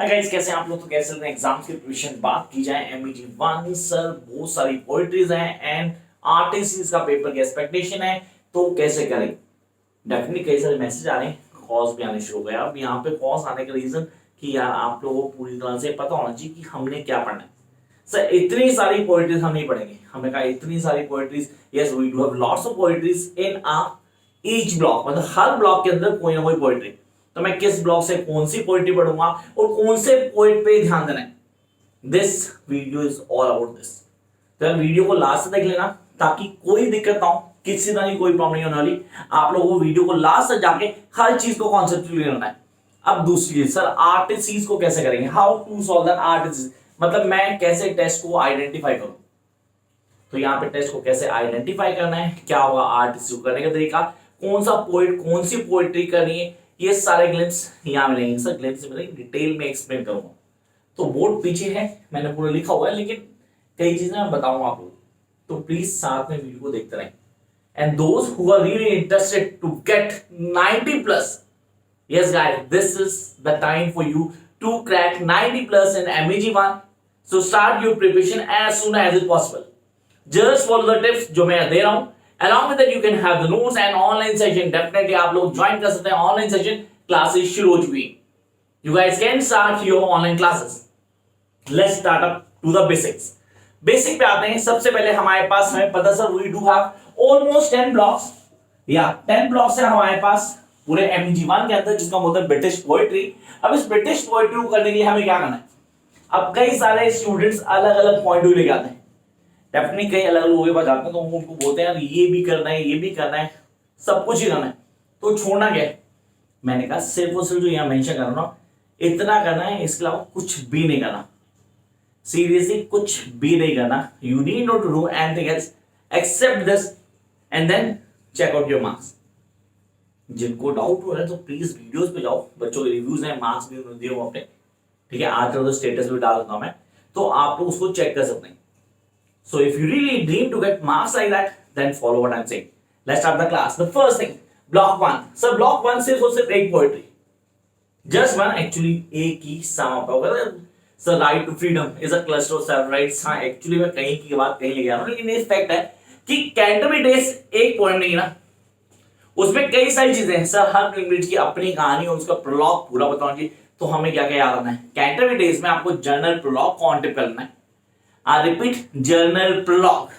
Hi guys, कैसे हैं आप लोग? तो कैसे चल रहे हैं एग्जाम्स की प्रिपरेशन? बात की जाए एमईजी 1 सर, बहुत सारी पोएट्रीज हैं एंड आर्टिस्ट का पेपर की एक्सपेक्टेशन है, तो कैसे करें? डेफिनेटली कई सारे मैसेज आ रहे हैं, कॉज भी आने शुरू हो गए। अब यहाँ पे कॉज आने का रीजन कि यार आप लोगों को पूरी तरह से पता होना चाहिए कि हमने क्या पढ़ना है। सर इतनी सारी पोएट्रीज हम नहीं पढ़ेंगे। हमने कहा इतनी सारी poetries, yes we do have lots of poetries in each block, मतलब हर ब्लॉक के अंदर कोई ना कोई पोएट्री। तो मैं किस ब्लॉक से कौन सी पोएट्री पढ़ूंगा और कौन से पोएट पे ध्यान देना है, this video is all about this. तो वीडियो को लास्ट तक देख लेना ताकि कोई दिक्कत ना हो, किसी तरह की कोई प्रॉब्लम नहीं होने वाली। आप लोगों को वीडियो को लास्ट तक जाके हर चीज को कॉन्सेप्चुअली करना है। अब दूसरी चीज, सर आर्टिस्ट को कैसे करेंगे, how to solve that artist, मतलब मैं कैसे टेस्ट को आइडेंटिफाई करूं। तो यहाँ पे टेस्ट को कैसे आइडेंटिफाई करना है, क्या होगा आर्टिस्ट को करने का तरीका, कौन सा पोएट कौन सी पोएट्री करनी है, ये सारे ग्लिम्स यहाँ मिलेंगे। सर ग्लिम्स मिलेंगे, डिटेल में एक्सप्लेन करूंगा। तो बोर्ड पीछे है, मैंने पूरा लिखा हुआ है, लेकिन कई चीजें मैं बताऊंगा आप लोग, तो प्लीज साथ में वीडियो को देखते रहें। And those who are really interested to get 90 plus, yes guys, this is the time for you to crack 90 plus in MEG 1, so start your preparation as soon as it possible. Just follow the tips जो मैं दे रहा हूं, along with that you can have the notes and online session, definitely आप लोग join कर सकते हैं online session, classes शुरू हो चुकी हैं। You guys can start your online classes. Let's start up to the basics. Basic पे आते हैं। सबसे पहले हमारे पास, हमें पता sir we do have almost 10 blocks, या 10 blocks है हमारे पास पूरे MEG 1 के अंदर, जिसका मतलब ब्रिटिश पोएट्री। अब इस ब्रिटिश पोएट्री को करने के लिए हमें क्या करना है, अब कई सारे स्टूडेंट्स अलग अलग पॉइंट ऑफ लेके आते हैं, डेफिनेटली कई अलग लोगों के पास जाते हैं, तो उनको बोलते हैं यार ये भी करना है, ये भी करना है, सब कुछ ही करना है, तो छोड़ना क्या है। मैंने कहा सिर्फ और सिर्फ जो यहाँ मेंशन कर रहा हूं ना, इतना करना है, इसके अलावा कुछ भी नहीं करना। सीरियसली कुछ भी नहीं करना। You need not to do anything else except this and then check out your marks. जिनको डाउट हो रहा है तो प्लीज वीडियोस पे जाओ, बच्चों के रिव्यूज हैं, मार्क्स भी दिए हो अपने, ठीक है, आज तो स्टेटस भी डाल देता हूं मैं, तो आप लोग उसको चेक कर सकते हैं। So if you really dream to get marks like that, then follow what I'm saying. Let's start the class. The first thing, block 1. So block 1 सिर्फ और सिर्फ एक poetry, just one, actually एक ही sum up होगा। So right to freedom is a cluster of several rights. हाँ actually मैं कहीं की बात कहीं ले गया हूँ, लेकिन ये फैक्ट है कि कैंटरबरी डेज एक पोएम नहीं ना, उसमें कई सारी चीजें हैं। सर हर लैंग्वेज की अपनी कहानी और उसका प्रोलॉग पूरा बताना चाहिए, तो हमें क्या क्या याद रखना है। कैंटरबरी डेज में आपको जर्नल प्रोलॉग को ऑन टिप करना है। I repeat, journal prologue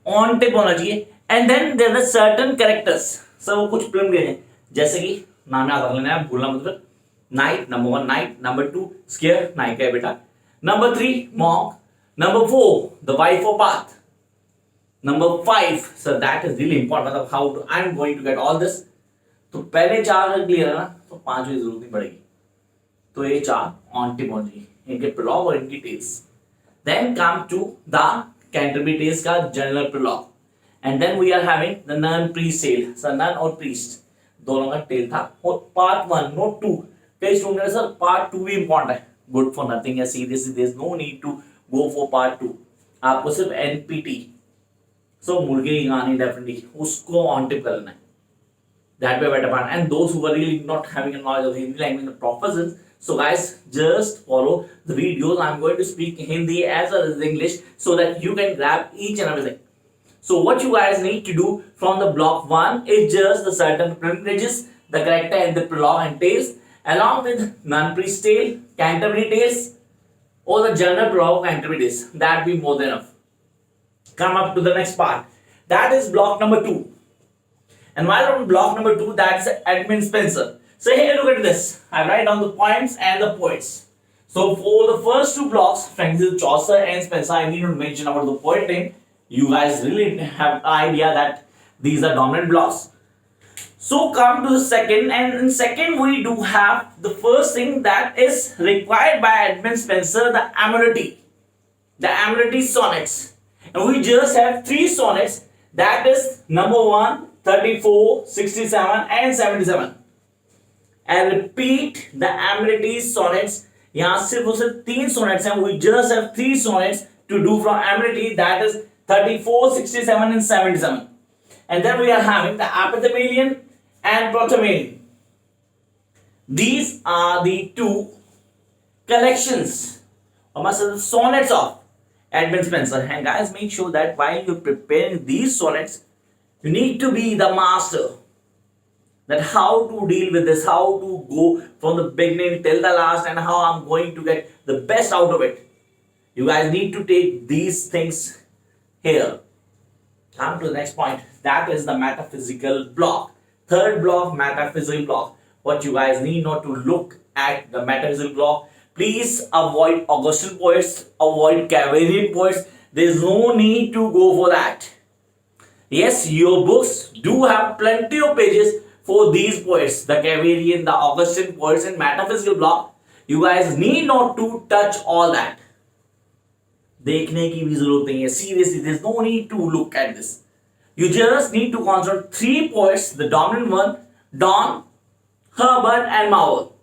on tip होना चाहिए। and then there are certain characters, सब वो कुछ फिल्म गए हैं, जैसे कि नाम याद रख लेना है, भूलना मतलब। Knight, number 1 knight, number 2 squire, knight का बेटा, number 3 monk, number 4 the wife of Bath, number 5 sir that is really important, मतलब how I am going to get all this. तो पहले 4 क्लियर है ना, तो 5 की जरूरत नहीं पड़ेगी, तो ये 4 ऑन टिप होनी चाहिए, इनके प्रोलॉग और इनकी tales. Then come to the Canterbury Tales का general prologue, and then we are having the nun priest tale. So nun और priest दोनों का टेल था, और part 1 not 2। कई स्टूडेंट सर part 2 भी important है, good for nothing है, seriously there is no need to go for part 2। आपको सिर्फ NPT, so मुर्गे की कहानी डेफिनेटली उसको ऑन टिप कर लेना है, that way better part। And those who are really not having a knowledge of Hindi language, the professors, so guys just follow the videos. I'm going to speak Hindi as well as English so that you can grab each and everything. So what you guys need to do from the block 1 is just the certain privileges, the character and the prologue and tales, along with nun priest tale, Canterbury tales, or the general prologue Canterbury tales. That be more than enough. Come up to the next part, that is block number 2. And while on block number 2, that's Edmund Spenser. So here look at this, I write down the poems and the poets. So for the first 2 blocks, Francis, Chaucer and Spenser, I need to mention about the poet name. You guys really have an idea that these are dominant blocks. So come to the second, and in second we do have the first thing that is required by Edmund Spenser, the Amity sonnets. And we just have 3 sonnets, that is number 1, 34, 67 and 77. And repeat the amenities sonnets. यहाँ सिर्फ और सिर्फ 3 sonnets हैं, we just have 3 sonnets to do from amenity, that is 34, 67 and 77. And then we are having the epithamalion and protomalion. These are the 2 collections or must have sonnets of Edmund Spenser. And guys, make sure that while you're preparing these sonnets, you need to be the master. That how to deal with this, how to go from the beginning till the last, and how I'm going to get the best out of it. You guys need to take these things here. Come to the next point. That is the metaphysical block. Third block, metaphysical block. What you guys need not to look at the metaphysical block. Please avoid Augustan poets, avoid Cavalian poets. There's no need to go for that. Yes, your books do have plenty of pages for these poets, the Cavalian, the Augustan poets, and metaphysical block. You guys need not to touch all that. देखने की भी जरूरत नहीं है. Seriously, there's no need to look at this. You just need to consider three poets, the dominant one, Donne, Herbert, and Marvell.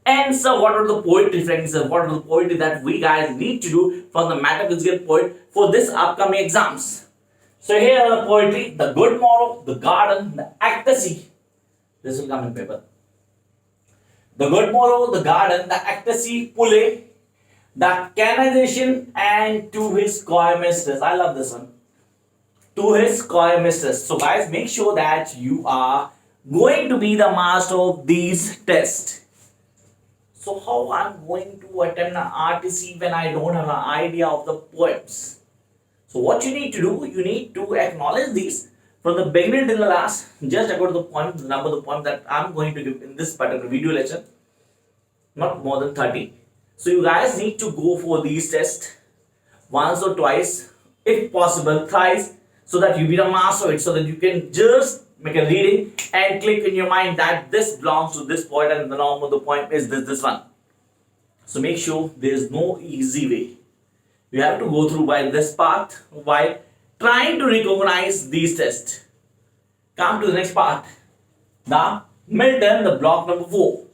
And so, what are the poetry, friends? What are the poetry that we guys need to do from the metaphysical poet for this upcoming exams? So here are the poetry: the good morrow, the garden, the ecstasy. This will come in paper. The good morrow, the garden, the ecstasy, Pule, the canonization, and to his choir mistress. I love this one. To his choir mistress. So guys, make sure that you are going to be the master of these tests. So how I'm going to attempt an RTC when I don't have an idea of the poems? So what you need to do, you need to acknowledge these from the beginning till the last. Just according to the point, the number of the poems that I'm going to give in this particular video lesson, not more than 30. So you guys need to go for these tests once or twice, if possible thrice, so that you be the master of it, so that you can just make a reading and click in your mind that this belongs to this poet and the norm of the poem is this one. So make sure there is no easy way. You have to go through by this path while trying to recognize these tests. Come to the next part. The Milton, the block number 4.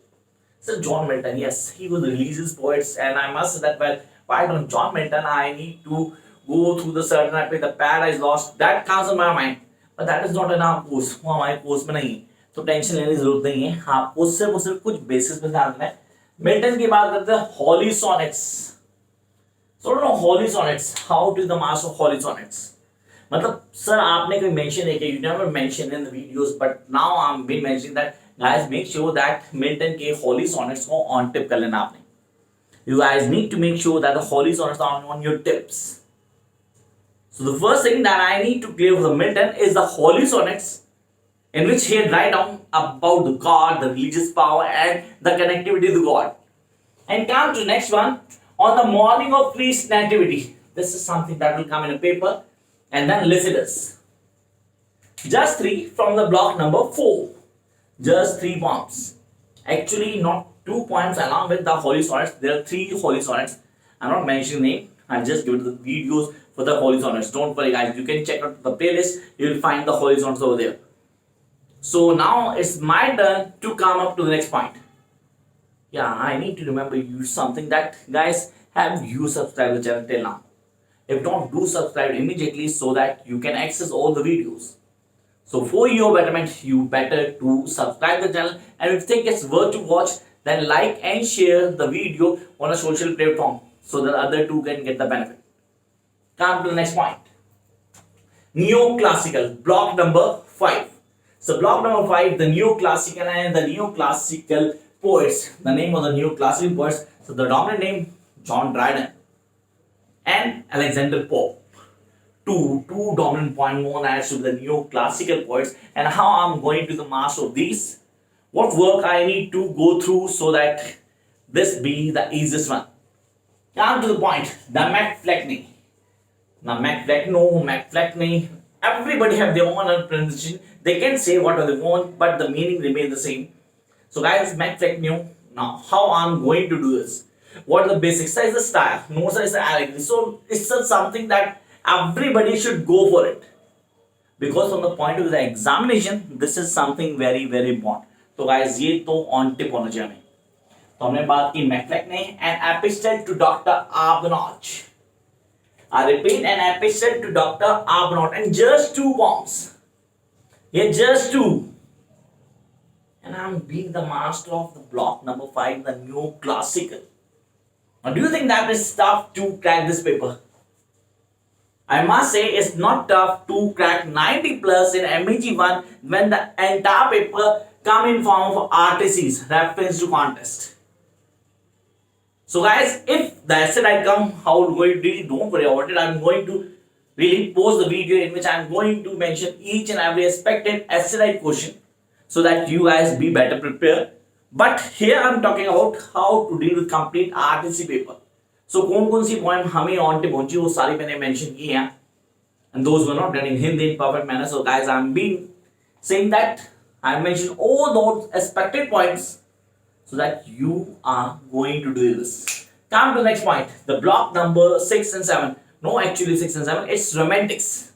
So John Milton, yes, he was the religious poets, and I must say that, well, why don't John Milton, I need to go through the certain epic, the Paradise Lost, that comes in my mind. But that is not in our course. वो हमारे course में नहीं है, तो tension लेने की जरूरत नहीं है. आपको सिर्फ कुछ बेसिस पे ध्यान देना है. मिल्टन की बात करते हैं हॉली sonnets. So no holy sonnets. How to the master of holy sonnets? मतलब सर आपने कोई mention है कि you never mention in the videos, but now I'm been mentioning that guys make sure that Milton के holy sonnets को on tip कर लेना आपने. You guys need to make sure that the holy sonnets are on your tips. So the first thing that I need to clear for the Milton is the holy sonnets, in which he had write down about the God, the religious power, and the connectivity to God. And come to the next one. On the morning of Christ's nativity. This is something that will come in a paper. And then Lycidas. Just 3 from the block number 4. Just 3 poems. Actually, not 2 poems along with the holy sonnets. There are 3 holy sonnets. I'm not mentioning name. I'll just give the videos for the holy sonnets. Don't worry guys. You can check out the playlist. You will find the holy sonnets over there. So now it's my turn to come up to the next point. Yeah, I need to remember you something that, guys, have you subscribed the channel till now? If not, do subscribe immediately so that you can access all the videos. So for your betterment, you better to subscribe the channel, and if you think it's worth to watch, then like and share the video on a social platform so that other two can get the benefit. Come to the next point. Neoclassical, block number 5. So block number 5, the neoclassical and the neoclassical poets. The name of the neoclassical poets. So the dominant name, John Dryden and Alexander Pope. Two dominant point known as to the neoclassical poets. And how I'm going to the master of these. What work I need to go through so that this be the easiest one. Come to the point. The McFleckney. Now McFleckney. Everybody have their own pronunciation. They can say whatever they want, but the meaning remains the same. So guys, McFleckney. Now, how I'm going to do this? What are the basics? Is the style. No is the allegory. So it's something that everybody should go for it. Because from the point of the examination, this is something very, very important. So guys, ये तो on tip होना चाहिए हमें. तो हमने बात की McFleckney and epistle to Dr. Arbuthnot. I repeat, an epistle to Dr. Arbuthnot, and just 2 poems. Yeah, just 2. and I'm being the master of the block number 5, the neoclassical. Now, do you think that is tough to crack this paper? I must say it's not tough to crack 90 plus in MEG1 when the entire paper come in form of RTCs, reference to contest. So guys, if the essay I come, how going to really don't worry about it. I'm going to really post the video in which I'm going to mention each and every expected essay question so that you guys be better prepared. But here I'm talking about how to deal with complete RTC paper. So कौन C point हमें on tip पहुंची वो सारी मैंने mention की हैं, and those were not done in Hindi in perfect manner. So guys, I'm being saying that I mentioned all those expected points so that you are going to do this. Come to the next point, the block number 6 and 7. No, actually 6 and 7. It's romantics.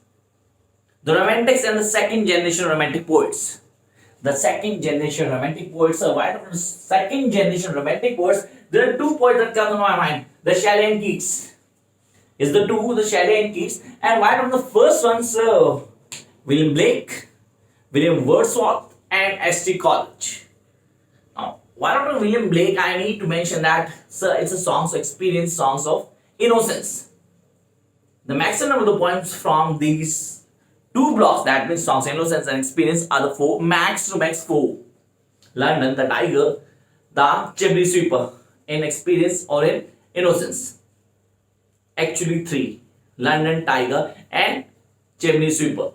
The romantics and the second generation romantic poets. The second generation romantic poets. So why don't second generation romantic poets? There are two poets that come to my mind: the Shelley and Keats. Is the two, the Shelley and Keats, and why don't the first ones, William Blake, William Wordsworth, and S.T. College. Now, why don't William Blake? I need to mention that, sir, it's a songs of experience, songs of innocence. The maximum of the points from these two blocks, that means songs of innocence and experience, are the 4, max to max 4. London, the Tiger, the Chimney Sweeper, in experience or in innocence. Actually 3, London, Tiger, and Chimney Sweeper.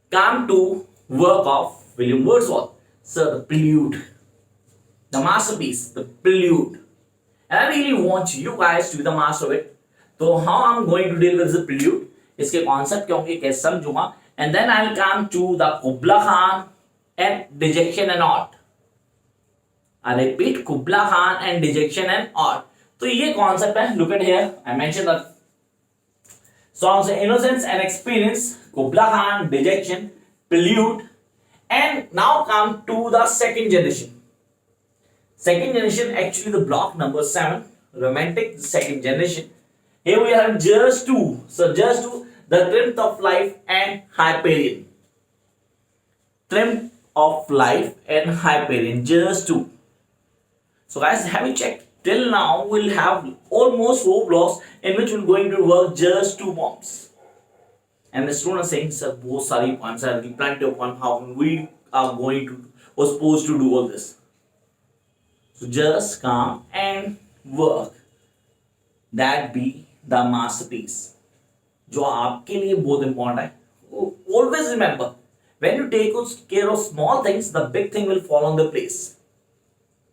Come to work of William Wordsworth. Sir, the Prelude, the masterpiece, the Prelude. And I really want you guys to be the master of it. So how I'm going to deal with the Prelude, इसके concept क्या होंगे, कैसे समझूंगा, and then I'll come to the Kubla Khan and Dejection and Art. I repeat, Kubla Khan and Dejection and Art. तो ये concept है. Look at here, I mention the songs innocence and experience, Kubla Khan, dejection, prelude, and now come to the second generation. Second generation, actually the block number 7, romantic second generation. Here we have just two. So just two, the Triumph of Life and Hyperion. Triumph of Life and Hyperion, just two. So guys, have you checked? Till now, we'll have almost 4 blocks in which we're going to work just 2 poems. And the student is saying, sir, both sorry poems are plenty of fun. How we are going to or supposed to do all this? So just come and work. That be the masterpiece. जो आपके लिए बहुत important है. Always remember, when you take care of small things, the big thing will fall on the place.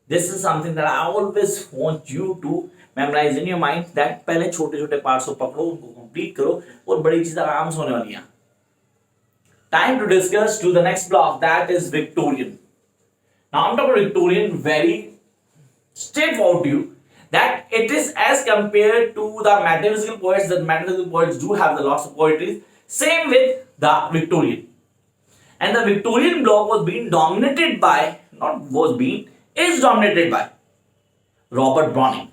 This is something that I always want you to memorize in your mind. That पहले छोटे छोटे parts को पकड़ो, उनको complete करो और बड़ी चीजें आराम से होने वाली हैं. Time to discuss to the next block, that is Victorian. Now I'm talking about Victorian, very straightforward to you that it is as compared to the metaphysical poets. The metaphysical poets do have the lots of poetry. Same with the Victorian, and the Victorian block was being dominated by, not was being, is dominated by Robert Browning.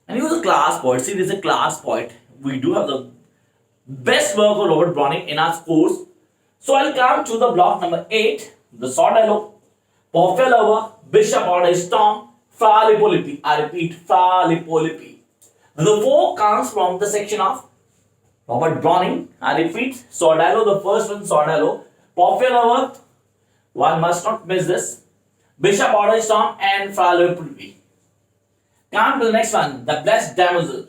And he was a class poet. See, this is a class poet. We do have the best work of Robert Browning in our course. So I'll come to the block number 8, the Sordello, Porphyry Lover, Bishop Order Storm, Fra Lippo. I repeat, Fra Lippo. The 4 comes from the section of Robert Browning. I repeat, Sordello, the first one, Sordello, Porphyry Lover, one must not miss this, Bishop Order Storm, and Fra Lippo. Come to the next one, the Blessed Damozel.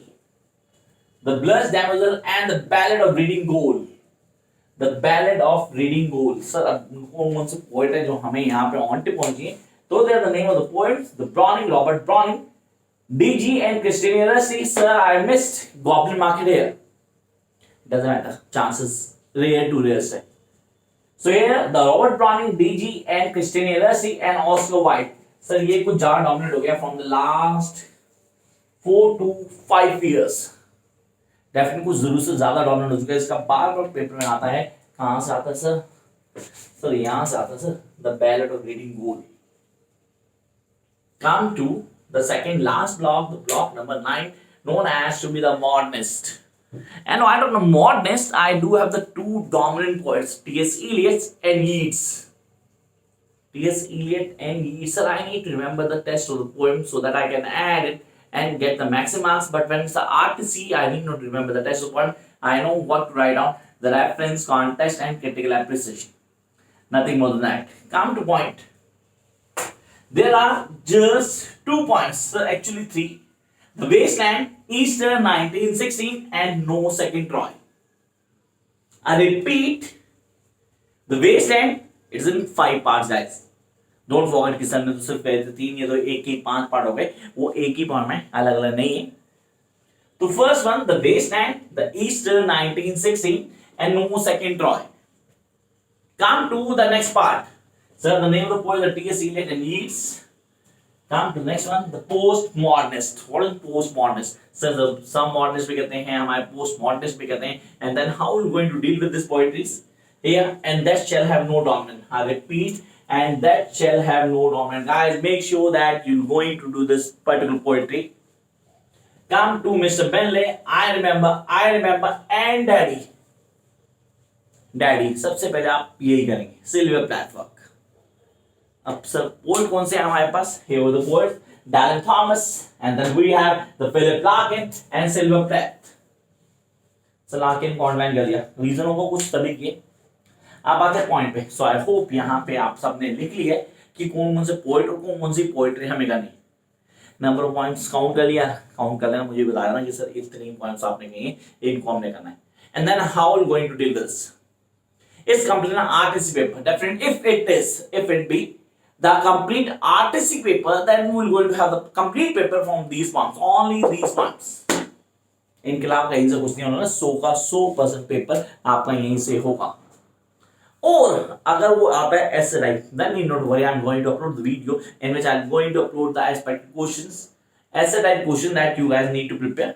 The Blessed Damozel and the Ballad of Reading Gold. The Ballad of Reading Gold. Sir, कौन से poet है जो हमें यहाँ पे on tip पहुँची? So they are the name of the poets: the Browning, Robert Browning, D.G. and Christina Rossi. Sir, I missed Goblin Market here. Doesn't matter. Chances rare to rare say. So here the Robert Browning, D.G. and Christina Rossi and Oscar Wilde. Sir, ये कुछ ज़्यादा dominant हो गया from the last 4 to 5 years. Definitely कुछ जरूर से ज्यादा dominate हो चुका है. इसका बार बार पेपर में आता है. कहां से आता है सर? सर यहां से आता है sir. The ballad of Reading gold. Come to the second last block, the block number 9, known as to be the modernist. And I don't know modernist, I do have the 2 dominant poets, T.S. Eliot and Yeats. T.S. Eliot and Yeats. Sir, I need to remember the text of the poem so that I can add it and get the maximum marks. But when it's the RTC, I need not remember the text of the poem. I know what to write down: the reference, context, and critical appreciation. Nothing more than that. Come to point. There are just 2 points, so actually 3. The Wasteland, Easter 1916, and No Second Troy. I repeat, The Wasteland, it's in 5 parts, guys. Don't forget कि sir ने तो सिर्फ कहे थे 3, ये तो एक ही 5 part हो गए, वो एक ही पार्ट में अलग अलग नहीं है. तो first one, The Wasteland, The Easter 1916, and No Second Troy. Come to the next part. Sir, the name of the poet, the T.S. Eliot and Yeats. Come to the next one, the postmodernist. What is postmodernist? Sir, some modernists भी कहते हैं, हमारे postmodernists भी कहते हैं. And then how are we going to deal with this poetry? Here, and that shall have no dominant. I repeat, and that shall have no dominant. Guys, make sure that you're going to do this particular poetry. Come to Mr. Benley. I remember, and Daddy. Daddy. सबसे पहले आप यही करेंगे. Sylvia Plath. अब sir poet कौन से हैं हमारे पास? Here are the poets, Dylan Thomas, and then we have the Philip Larkin and Sylvia Plath. Sir Larkin को ऑनलाइन कर दिया, रीजनों को कुछ तभी किए. आप आते हैं पॉइंट पे. सो आई होप यहाँ पे आप सबने लिख लिया है कि कौन से पोएट और कौन सी पोएट्री हमें करनी. नंबर ऑफ पॉइंट्स काउंट कर लिया, काउंट कर लेना, मुझे बताया ना कि सर इतने पॉइंट्स आपने कहे, इनको हमने करना है. And then how are going to deal with this? Is complete RTC paper definite. if it be the complete RTC paper, then we will going to have the complete paper from these poems, only these poems. इनके अलावा कहीं से कुछ नहीं होना. 100 का 100% paper आपका यहीं से होगा. और अगर वो आता है ऐसे right, then need not worry, I'm going to upload the video in which I'm going to upload the expected questions, essay type question that you guys need to prepare.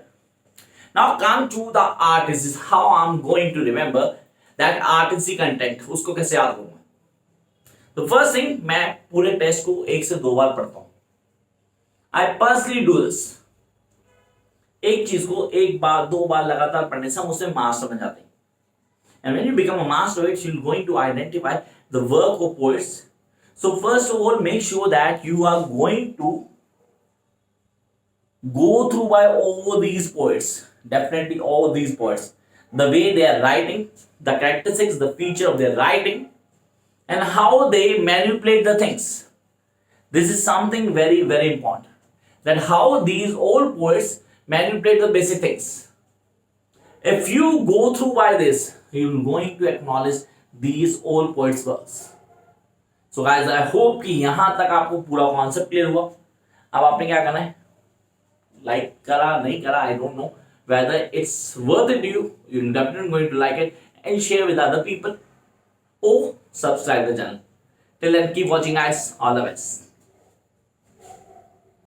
Now come to the RTC. How I'm going to remember that RTC content, उसको कैसे याद करूंगा? तो first thing, मैं पूरे test को 1 से 2 बार पढ़ता हूं. I personally do this. एक चीज को 1 बार 2 बार लगातार पढ़ने से हम उसे मास्टर बन जाते हैं. And when you become a master it, you are going to identify the work of poets. So first of all, make sure that you are going to go through by all these poets, definitely all these poets, the way they are writing, the characteristics, the feature of their writing, and how they manipulate the things. This is something very, very important, that how these old poets manipulate the basic things. If you go through by this, you are going to acknowledge these old poets' works. So guys, I hope कि यहाँ तक आपको पूरा concept clear हुआ. अब आपने क्या करना है? लाइक करा नहीं करा, I don't know whether it's worth it to you. You're definitely going to like it and share with other people, or subscribe the channel. Till then, keep watching guys. All the best.